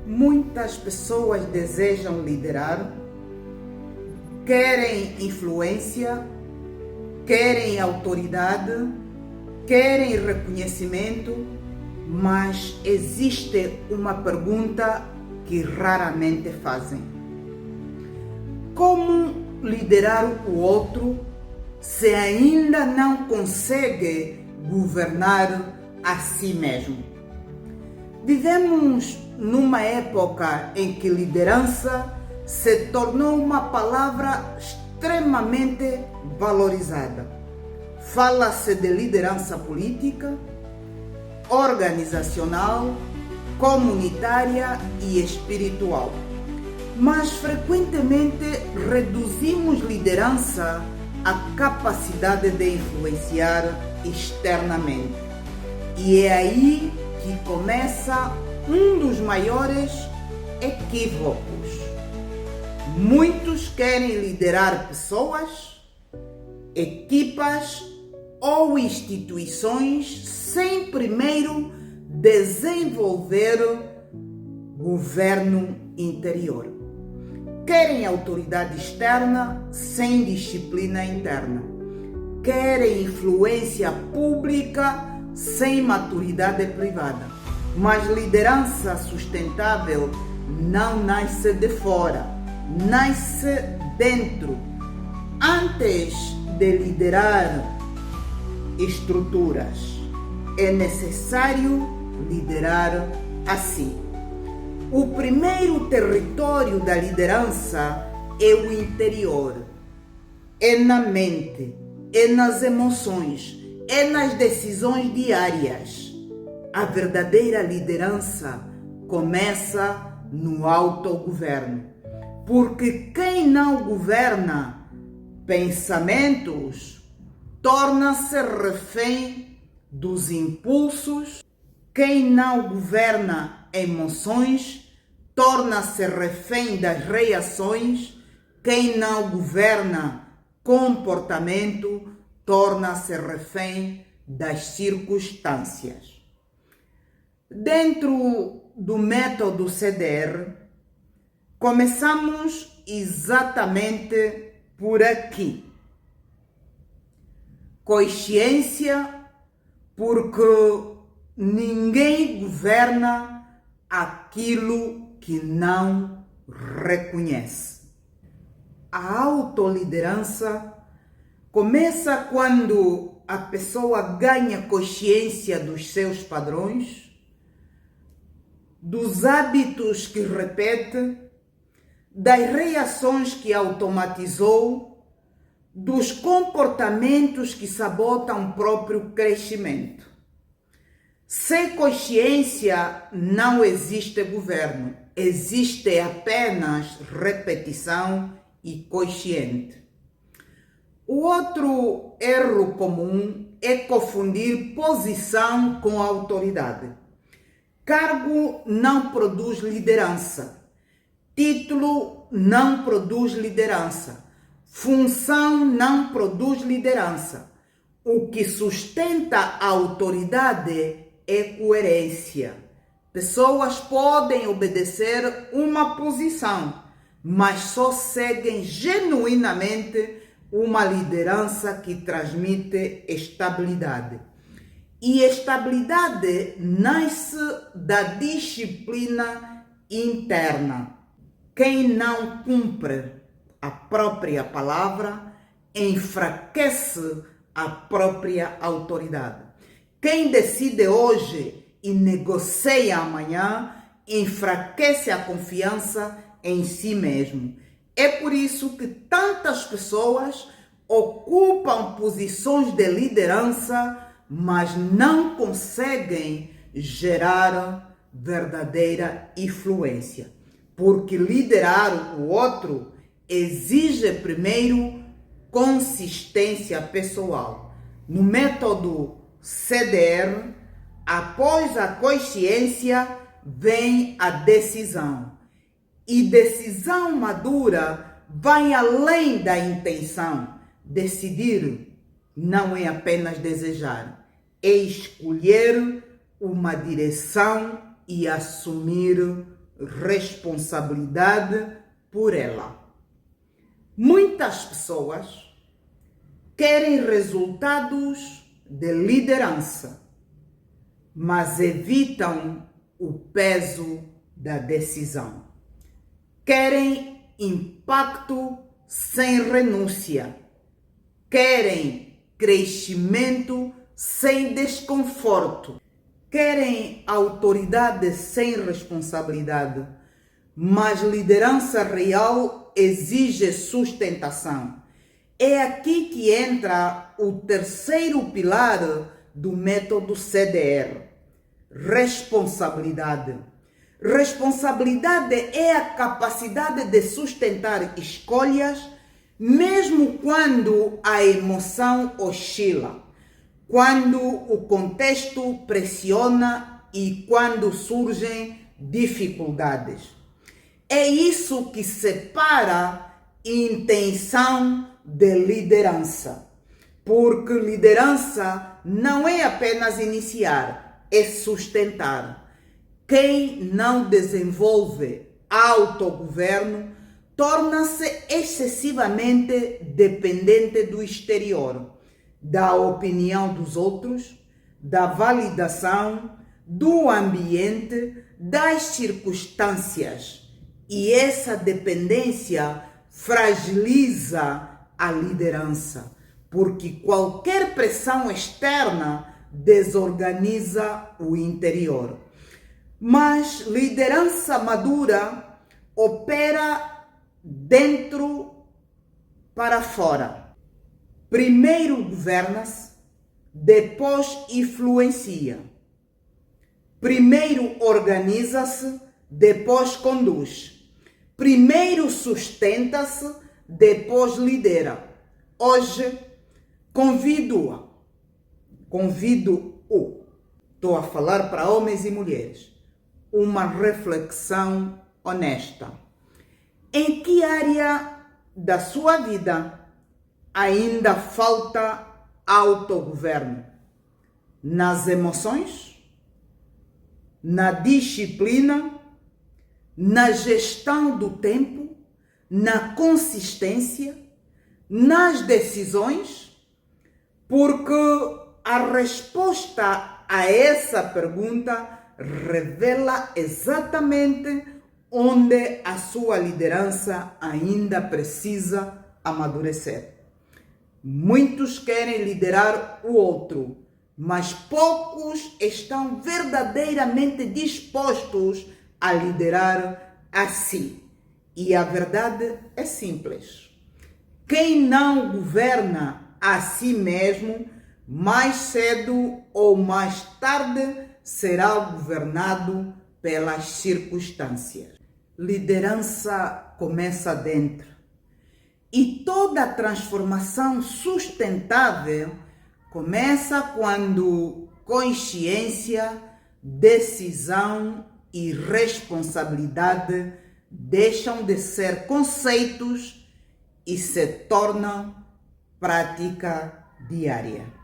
Muitas pessoas desejam liderar, querem influência, querem autoridade, querem reconhecimento, mas existe uma pergunta que raramente fazem: como liderar o outro se ainda não consegue governar a si mesmo? Vivemos numa época em que liderança se tornou uma palavra extremamente valorizada. Fala-se de liderança política, organizacional, comunitária e espiritual. Mas frequentemente reduzimos liderança à capacidade de influenciar externamente. E é aí que começa um dos maiores equívocos. Muitos querem liderar pessoas, equipas ou instituições sem primeiro desenvolver governo interior. Querem autoridade externa sem disciplina interna. Querem influência pública sem maturidade privada. Mas liderança sustentável não nasce de fora, nasce dentro. Antes de liderar estruturas, é necessário liderar a si. O primeiro território da liderança é o interior, é na mente, é nas emoções, é nas decisões diárias. A verdadeira liderança começa no autogoverno, porque quem não governa pensamentos torna-se refém dos impulsos. Quem não governa emoções torna-se refém das reações. Quem não governa comportamento torna-se refém das circunstâncias. Dentro do método CDR, começamos exatamente por aqui. Consciência, porque ninguém governa aquilo que não reconhece. A autoliderança começa quando a pessoa ganha consciência dos seus padrões, dos hábitos que repete, das reações que automatizou, dos comportamentos que sabotam o próprio crescimento. Sem consciência não existe governo, existe apenas repetição e consciente. O outro erro comum é confundir posição com autoridade. Cargo não produz liderança, título não produz liderança, função não produz liderança. O que sustenta a autoridade é coerência. Pessoas podem obedecer uma posição, mas só seguem genuinamente uma liderança que transmite estabilidade. E estabilidade nasce da disciplina interna. Quem não cumpre a própria palavra enfraquece a própria autoridade. Quem decide hoje e negocia amanhã enfraquece a confiança em si mesmo. É por isso que tantas pessoas ocupam posições de liderança, mas não conseguem gerar verdadeira influência. Porque liderar o outro exige primeiro consistência pessoal. No método CDR, após a consciência vem a decisão. E decisão madura vai além da intenção. Decidir não é apenas desejar, é escolher uma direção e assumir responsabilidade por ela. Muitas pessoas querem resultados de liderança, mas evitam o peso da decisão. Querem impacto sem renúncia. Querem crescimento sem desconforto. Querem autoridade sem responsabilidade. Mas liderança real exige sustentação. É aqui que entra o terceiro pilar do método CDR: responsabilidade. Responsabilidade é a capacidade de sustentar escolhas, mesmo quando a emoção oscila, quando o contexto pressiona e quando surgem dificuldades. É isso que separa intenção de liderança, porque liderança não é apenas iniciar, é sustentar. Quem não desenvolve autogoverno torna-se excessivamente dependente do exterior, da opinião dos outros, da validação, do ambiente, das circunstâncias. E essa dependência fragiliza a liderança, porque qualquer pressão externa desorganiza o interior. Mas liderança madura opera dentro para fora. Primeiro governa-se, depois influencia. Primeiro organiza-se, depois conduz. Primeiro sustenta-se, depois lidera. Hoje convido-o. Estou a falar para homens e mulheres. Uma reflexão honesta. Em que área da sua vida ainda falta autogoverno? Nas emoções? Na disciplina? Na gestão do tempo? Na consistência? Nas decisões? Porque a resposta a essa pergunta revela exatamente onde a sua liderança ainda precisa amadurecer. Muitos querem liderar o outro, mas poucos estão verdadeiramente dispostos a liderar a si. E a verdade é simples: quem não governa a si mesmo, mais cedo ou mais tarde será governado pelas circunstâncias. Liderança começa dentro. E toda transformação sustentável começa quando consciência, decisão e responsabilidade deixam de ser conceitos e se tornam prática diária.